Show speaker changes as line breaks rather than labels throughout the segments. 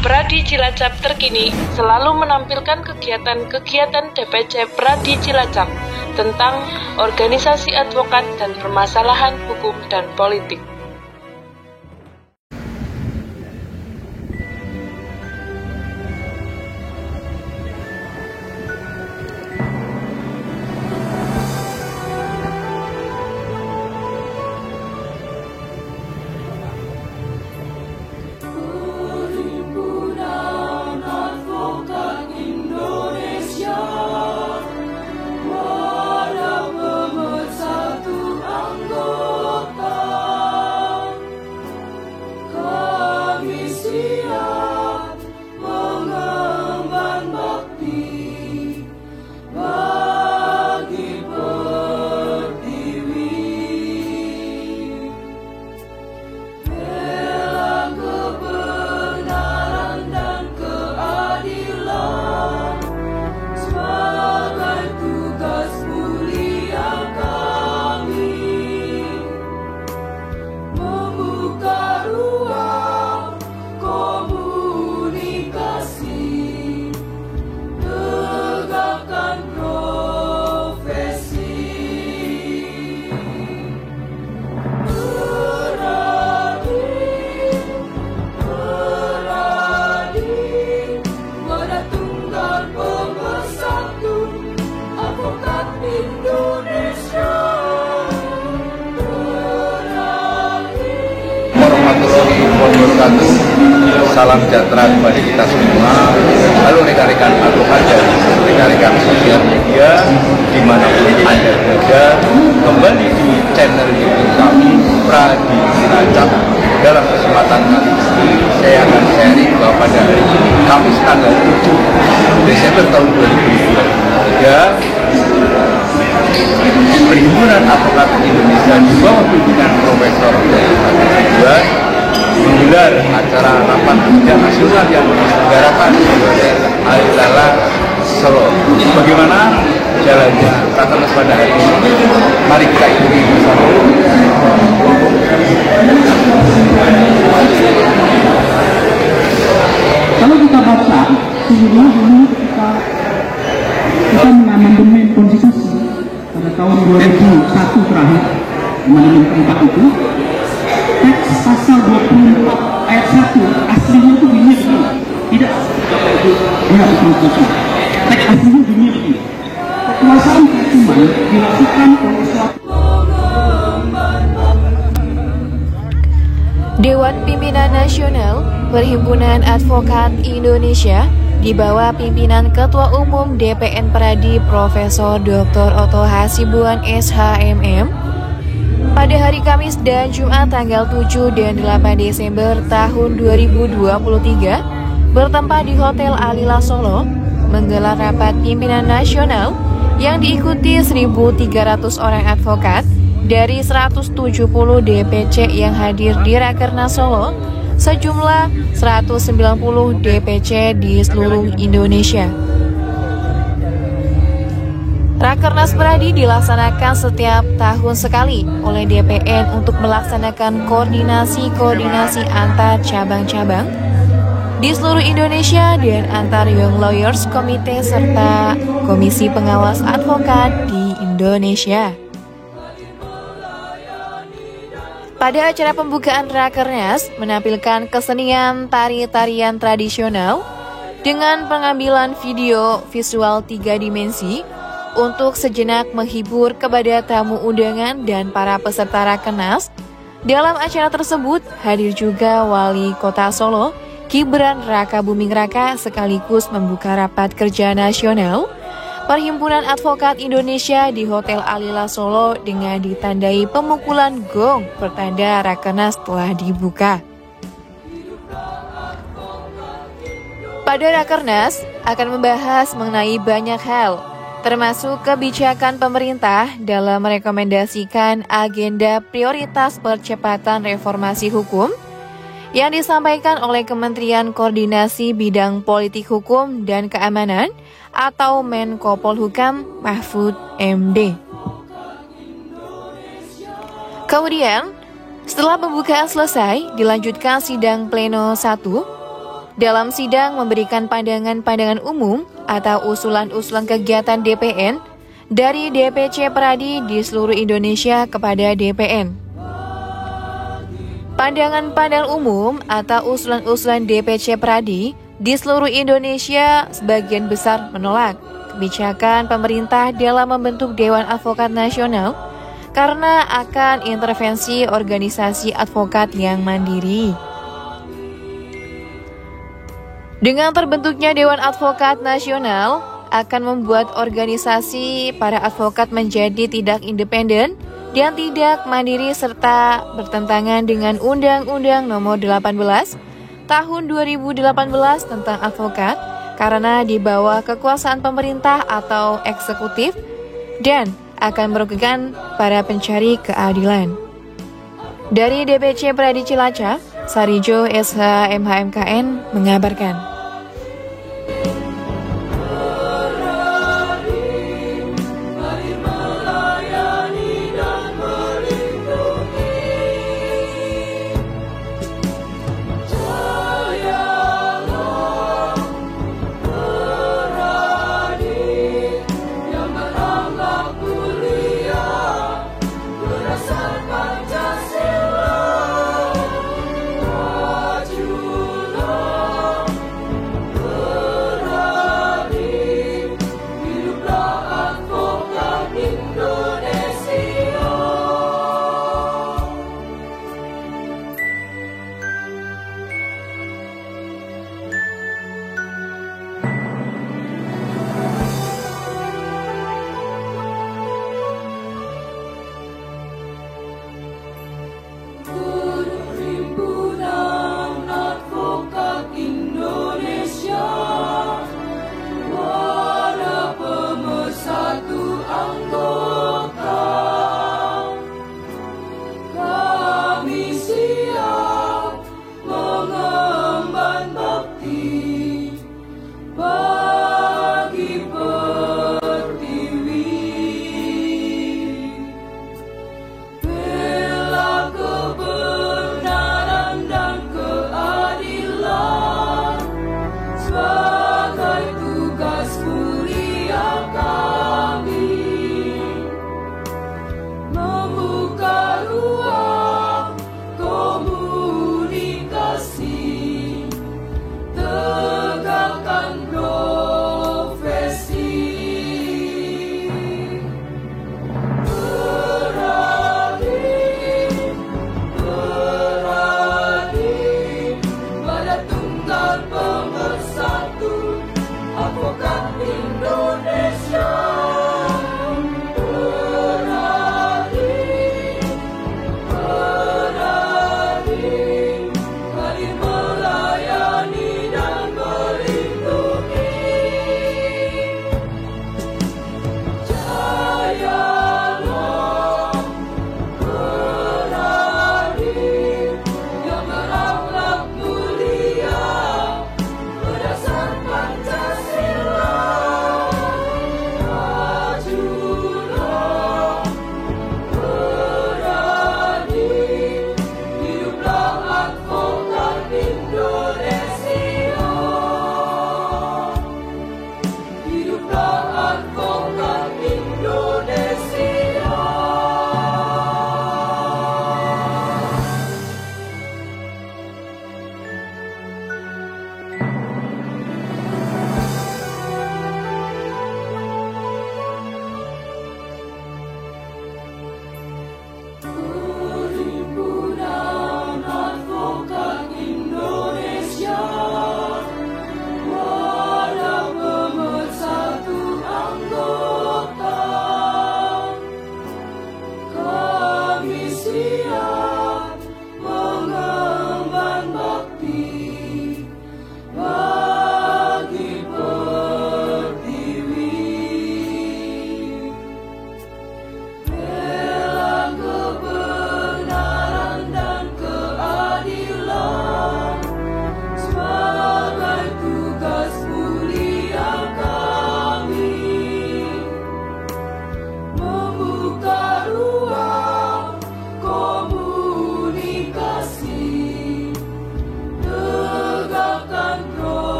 Pradi Cilacap terkini selalu menampilkan kegiatan-kegiatan DPC Pradi Cilacap tentang organisasi advokat dan permasalahan hukum dan politik.
Salam sejahtera kepada kita semua. Halo rekan-rekan advokat dan rekan-rekan sosial media dimanapun Anda berada, kembali di channel YouTube kami Pradi Cilacap. Dalam kesempatan kali ini saya akan sharing bahwa pada hari ini Kamis tanggal 7 Desember tahun 2023 Perhimpunan Advokat Indonesia di bawah pimpinan Profesor Ridwan menggelar acara rapat kerja nasional yang diselenggarakan oleh Alilala Solo. Bagaimana jalannya rakernas pada hari ini? Mari kita ikuti bersama.
Kalau kita baca, sebenarnya dulu kita mengamandemen konstitusi pada tahun 2001 terakhir, amandemen keempat itu. Teks pasal 24 ayat 1 aslinya itu bunyi begini. Tidak. Ya, betul. Teks aslinya bunyi begini. Kekuasaan kehakiman dilakukan oleh suatu
Dewan Pimpinan Nasional Perhimpunan Advokat Indonesia di bawah pimpinan Ketua Umum DPN Pradi Profesor Dr. Otto Hasibuan SHMM pada hari Kamis dan Jumat tanggal 7 dan 8 Desember tahun 2023 bertempat di Hotel Alila Solo menggelar rapat pimpinan nasional yang diikuti 1.300 orang advokat dari 170 DPC yang hadir di Rakernas Solo sejumlah 190 DPC di seluruh Indonesia. Rakernas Pradi dilaksanakan setiap tahun sekali oleh DPN untuk melaksanakan koordinasi antar cabang-cabang di seluruh Indonesia dan antar Young Lawyers Committee serta Komisi Pengawas Advokat di Indonesia. Pada acara pembukaan Rakernas menampilkan kesenian tari-tarian tradisional dengan pengambilan video visual 3 dimensi untuk sejenak menghibur kepada tamu undangan dan para peserta Rakernas. Dalam acara tersebut hadir juga Wali Kota Solo, Gibran Rakabuming Raka, sekaligus membuka rapat kerja nasional Perhimpunan Advokat Indonesia di Hotel Alila Solo dengan ditandai pemukulan gong pertanda Rakernas telah dibuka. Pada Rakernas akan membahas mengenai banyak hal, termasuk kebijakan pemerintah dalam merekomendasikan agenda prioritas percepatan reformasi hukum yang disampaikan oleh Kementerian Koordinasi Bidang Politik Hukum dan Keamanan atau Menko Polhukam Mahfud MD. Kemudian, setelah pembukaan selesai, dilanjutkan sidang pleno 1 dalam sidang memberikan pandangan-pandangan umum atau usulan-usulan kegiatan DPN dari DPC Pradi di seluruh Indonesia kepada DPN. Pandangan-pandangan umum atau usulan-usulan DPC Pradi di seluruh Indonesia sebagian besar menolak kebijakan pemerintah dalam membentuk Dewan Advokat Nasional karena akan intervensi organisasi advokat yang mandiri. Dengan terbentuknya Dewan Advokat Nasional akan membuat organisasi para advokat menjadi tidak independen dan tidak mandiri serta bertentangan dengan Undang-Undang Nomor 18 Tahun 2018 tentang advokat karena di bawah kekuasaan pemerintah atau eksekutif dan akan merugikan para pencari keadilan. Dari DPC Pradi Cilacap, Sarijo SH MHMKN mengabarkan.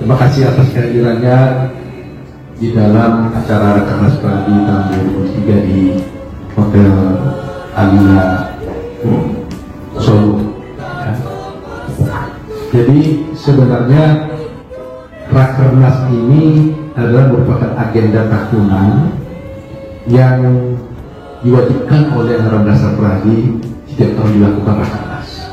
Terima kasih atas kehadirannya di dalam acara Rakernas Pradi tahun 2003 di Hotel Alia Solo. Ya. Jadi sebenarnya Rakernas ini adalah merupakan agenda tahunan yang diwajibkan oleh Anggaran Dasar Pradi setiap tahun dilakukan Rakernas.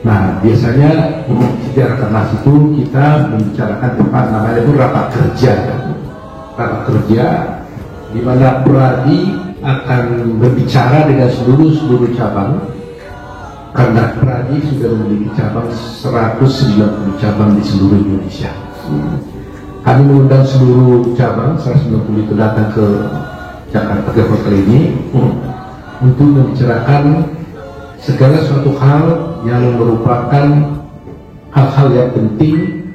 Nah, biasanya setiap Rakernas itu kita membicarakan tentang namanya itu rapat kerja. Rapat kerja di mana Pradi akan berbicara dengan seluruh cabang, karena Pradi sudah memiliki cabang 190 cabang di seluruh Indonesia. Kami mengundang seluruh cabang 190 itu datang ke Jakarta ke hotel ini untuk membicarakan segala suatu hal yang merupakan hal-hal yang penting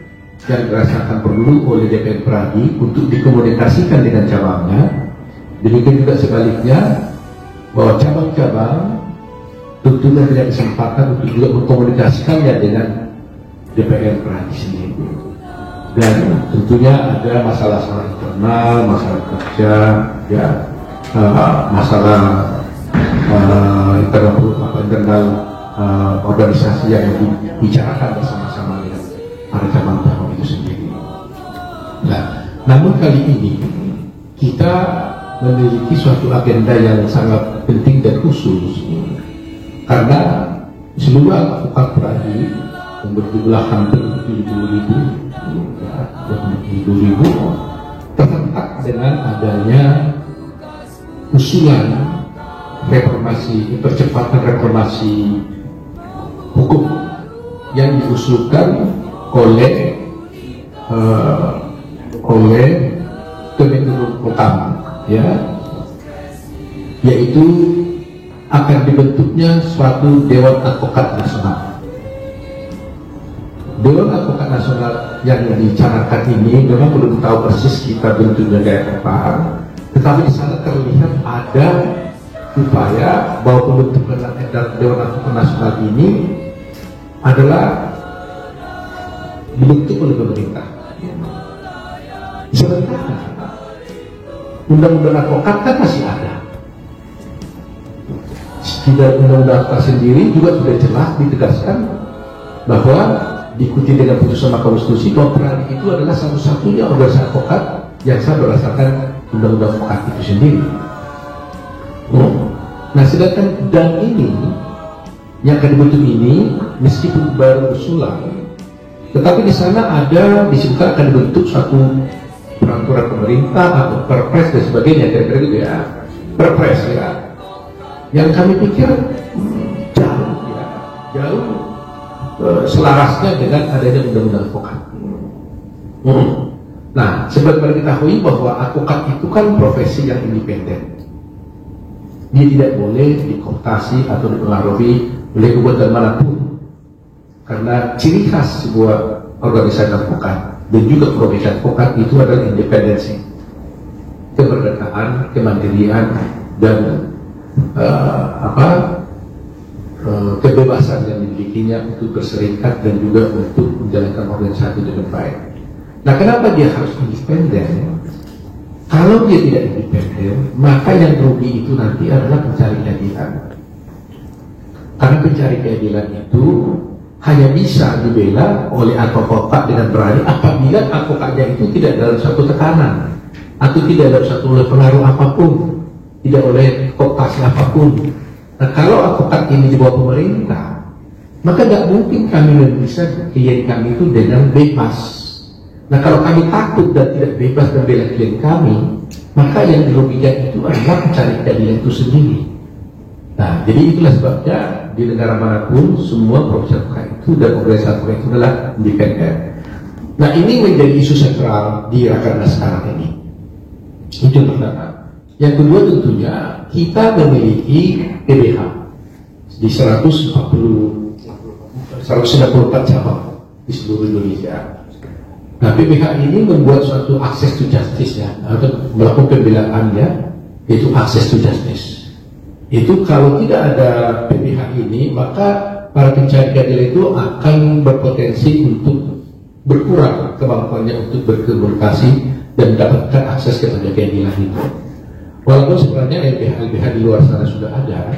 yang dirasakan perlu oleh DPN Pradi untuk dikomunikasikan dengan cabangnya. Demikian juga sebaliknya, bahwa cabang-cabang tentunya punya kesempatan untuk juga mengkomunikasikannya dengan DPR Pradi sendiri. Dan tentunya ada masalah-masalah internal, masalah kerja, ya, masalah internal organisasi yang dibicarakan bersama-sama dengan para cabang-cabang itu sendiri. Nah, namun kali ini kita memiliki suatu agenda yang sangat penting dan khusus, karena seluruh advokat Pradi yang berjumlah hampir 70.000 terhentak dengan adanya usulan reformasi, percepatan reformasi hukum yang diusulkan oleh Kementerian Utama, ya, yaitu akan dibentuknya suatu Dewan Advokat Nasional. Dewan Advokat Nasional yang dibicarakan ini memang belum tahu persis kita bentuknya kayak apa, tetapi di sana terlihat ada upaya bahwa pembentukan Dewan Advokat Nasional ini adalah dibentuk oleh pemerintah. Sebenarnya undang-undang advokat kan masih ada. Di undang-undang advokat sendiri juga sudah jelas ditegaskan bahwa diikuti dengan putusan Mahkamah Konstitusi bahwa Pradi itu adalah satu-satunya organisasi advokat yang sah berdasarkan undang-undang advokat itu sendiri. Nah, sedangkan dan ini yang akan dibentuk ini meskipun baru usulan, tetapi di sana ada disebutkan akan dibentuk suatu peraturan pemerintah atau perpres dan sebagainya, kira-kira gitu ya, perpres ya. Yang kami pikir jauh selarasnya dengan adanya undang-undang advokat. Nah, sebagaimana diketahui bahwa advokat itu kan profesi yang independen. Dia tidak boleh dikooptasi atau dipengaruhi oleh kekuatan manapun. Karena ciri khas sebuah organisasi advokat dan juga profesi advokat itu adalah independensi, kemerdekaan, kemandirian, dan kebebasan yang dimilikinya untuk berserikat dan juga untuk menjalankan organisasi dengan baik. Nah, kenapa dia harus independen? Kalau dia tidak independen, maka yang rugi itu nanti adalah pencari keadilan. Karena pencari keadilan itu hanya bisa dibela oleh advokat dengan berani apabila advokatnya itu tidak dalam satu tekanan atau tidak dalam satu pengaruh apapun, tidak oleh kooptasi apapun. Nah, kalau advokat ini di bawah pemerintah, maka tidak mungkin kami bisa klien kami itu dengan bebas. Nah, kalau kami takut dan tidak bebas membela klien kami, maka yang dirugikan itu adalah pencari keadilan itu sendiri. Nah, jadi itulah sebabnya di negara manapun semua profesi advokat itu dan organisasi advokat itu adalah independen. Nah, ini menjadi isu sentral di Rakernas sekarang ini. Itu yang pertama. Yang kedua tentunya kita memiliki PBH di 194 cabang di seluruh Indonesia. Nah, PBH ini membuat suatu access to justice ya, atau melakukan pembelaannya, yaitu access to justice. Itu kalau tidak ada PBH ini, maka para pencari keadilan itu akan berpotensi untuk berkurang kemampuannya untuk berkomunikasi dan mendapatkan akses kepada keadilan itu. Walaupun sebenarnya LBH di luar sana sudah ada,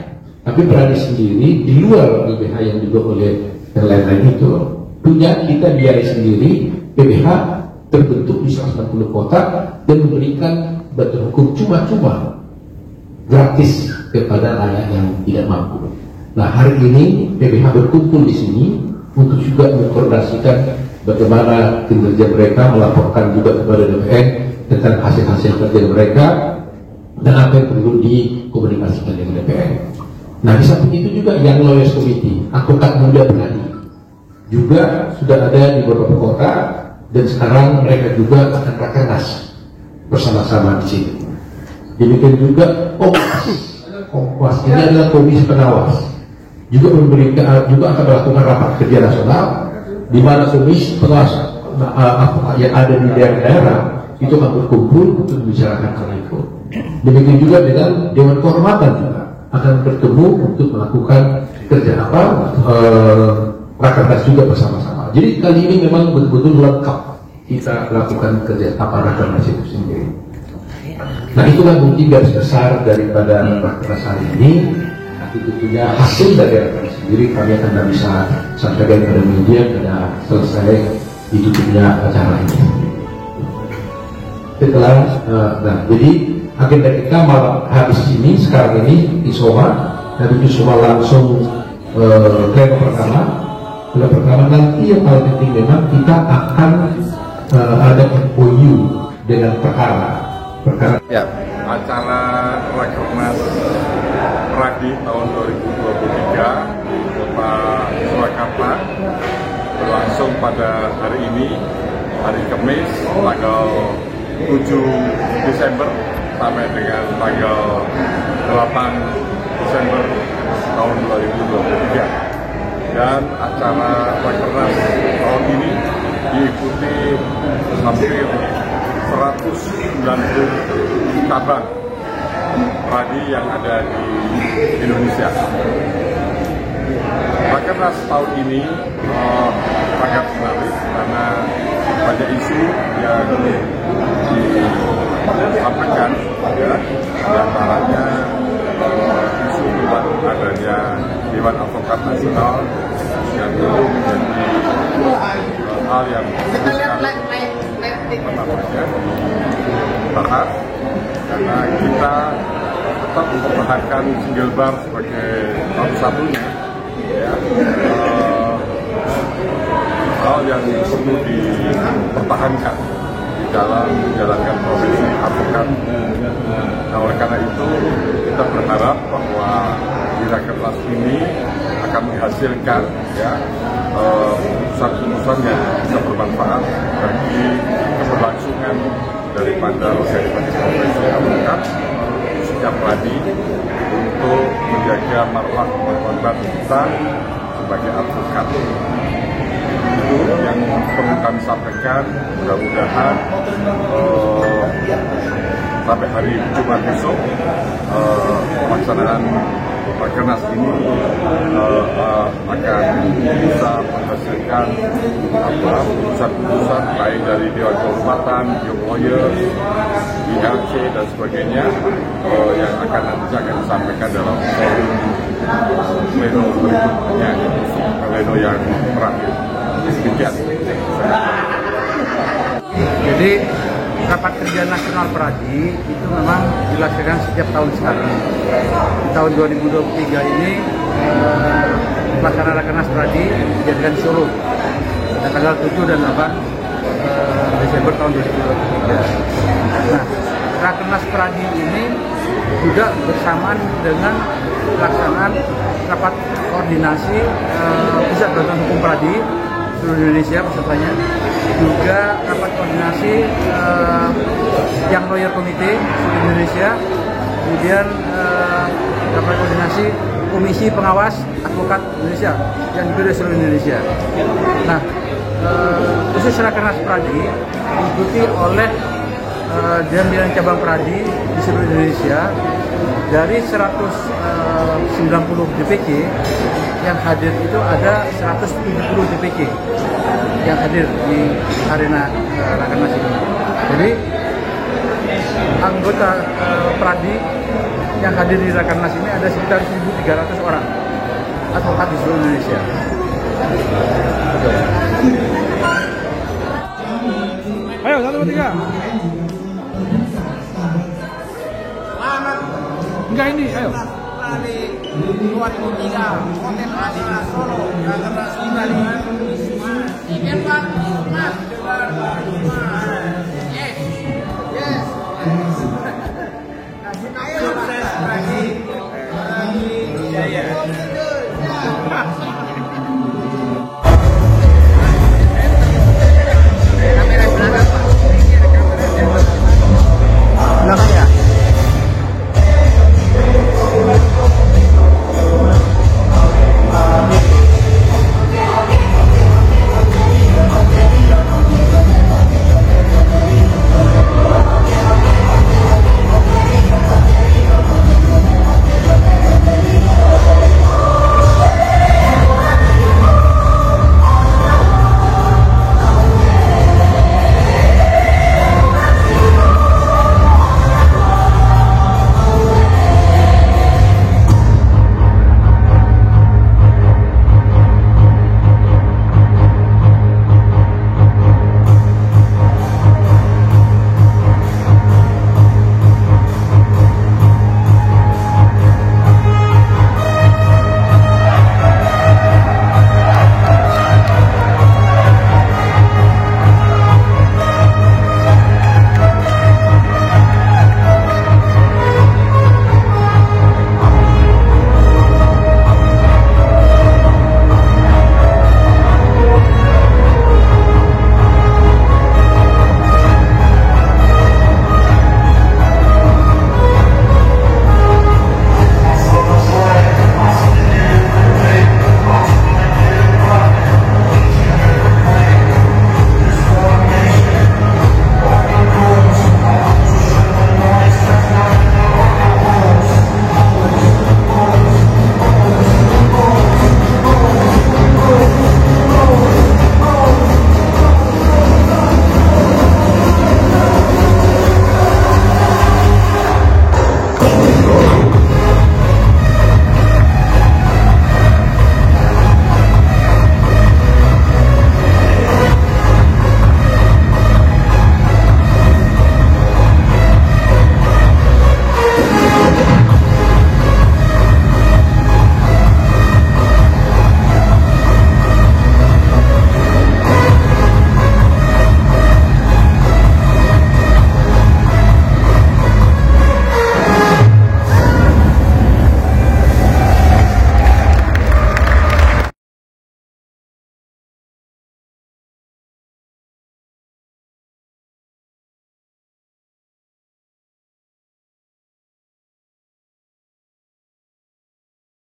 tapi berani sendiri di luar LBH yang juga oleh yang lain-lain itu punya kita biaya sendiri. PBH terbentuk di 160 kota dan memberikan bantuan hukum cuma-cuma gratis kepada rakyat yang tidak mampu. Nah, hari ini PBH berkumpul di sini untuk juga mengkoordinasikan bagaimana kinerja mereka, melaporkan juga kepada DPR tentang hasil-hasil kerja mereka dan apa yang perlu dikomunikasikan dengan DPR. Nah, di samping itu juga yang lawyers committee, advokat muda berani juga sudah ada di beberapa kota. Dan sekarang mereka juga akan rakernas bersama-sama di sini. Demikian juga Kompas ini adalah komisi pengawas, juga memberikan juga akan melakukan rapat kerja nasional, di mana komisi pengawas yang ada di daerah-daerah itu akan berkumpul untuk membicarakan hal itu. Demikian juga dengan Dewan Kehormatan juga akan bertemu untuk melakukan kerja rakernas juga bersama-sama. Jadi kali ini memang betul-betul lengkap kita lakukan kerja rakernas itu sendiri. Nah, itulah mungkin garis besar daripada rakernas hari ini. Nanti tentunya hasil dari rakernas sendiri kami akan bisa sampaikan kepada media pada selesai ditutupnya acara ini. Setelah, jadi agenda kita malam habis ini sekarang ini Isoma, dari Isoma langsung pleno pertama. Yang pertama nanti yang paling penting memang kita akan ada MOU dengan perkara.
Ya, acara Rakernas Pradi tahun 2023 di Kota Surakarta berlangsung pada hari ini, hari Kamis, tanggal 7 Desember sampai dengan tanggal 8 Desember tahun 2023. Dan acara Rakernas tahun ini diikuti hampir 190 cabang pradi yang ada di Indonesia. Rakernas tahun ini sangat menarik karena banyak isu yang disampaikan, ya, diantaranya isu tentang adanya Dewan Advokat Nasional yang dulu menjadi hal yang bertahap karena kita tetap mempertahankan single bar sebagai satu-satunya
ya, hal yang perlu dipertahankan di dalam menjalankan profesi advokat. Nah, oleh karena itu kita berharap bahwa di Rakernas ini akan menghasilkan ya putusan-putusan yang bisa bermanfaat bagi keberlangsungan daripada organisasi profesi advokat khususnya pradi untuk menjaga marwah kehormatan kita sebagai advokat. Itu yang perlu kami sampaikan. Mudah-mudahan sampai hari Jumat besok pelaksanaan Rakernas ini akan bisa menghasilkan putusan-putusan baik dari Dewan Kehormatan, Young Lawyers, ILC dan sebagainya yang akan disampaikan dalam pleno berikutnya, pleno yang terakhir. Demikian.
Jadi rapat kerja nasional Pradi itu memang dilaksanakan setiap tahun sekali. Di tahun 2023 ini pelaksanaan Rakernas Pradi dijadikan di Solo pada tanggal 7 dan 8 Desember tahun 2023. Nah, Rakernas Pradi ini juga bersamaan dengan pelaksanaan rapat koordinasi Pusat Bantuan Hukum Pradi seluruh Indonesia pesertanya, juga rapat koordinasi Young Lawyer Committee seluruh Indonesia, kemudian rapat koordinasi Komisi Pengawas Advokat Indonesia yang juga dari seluruh Indonesia. Nah, khusus Rakernas Pradi diikuti oleh Dewan Cabang Pradi di seluruh Indonesia. Dari 190 DPC yang hadir itu ada 170 DPC yang hadir di arena Rakernas ini. Jadi anggota Pradi yang hadir di Rakernas ini ada sekitar 1.300 orang advokat di seluruh Indonesia.
Ayo, 1, 2, 3. Enggak ini, ayo.
2003, Hotel Adina Solo, Rakernas kembali. Ikan Yes. Yes. Ayo.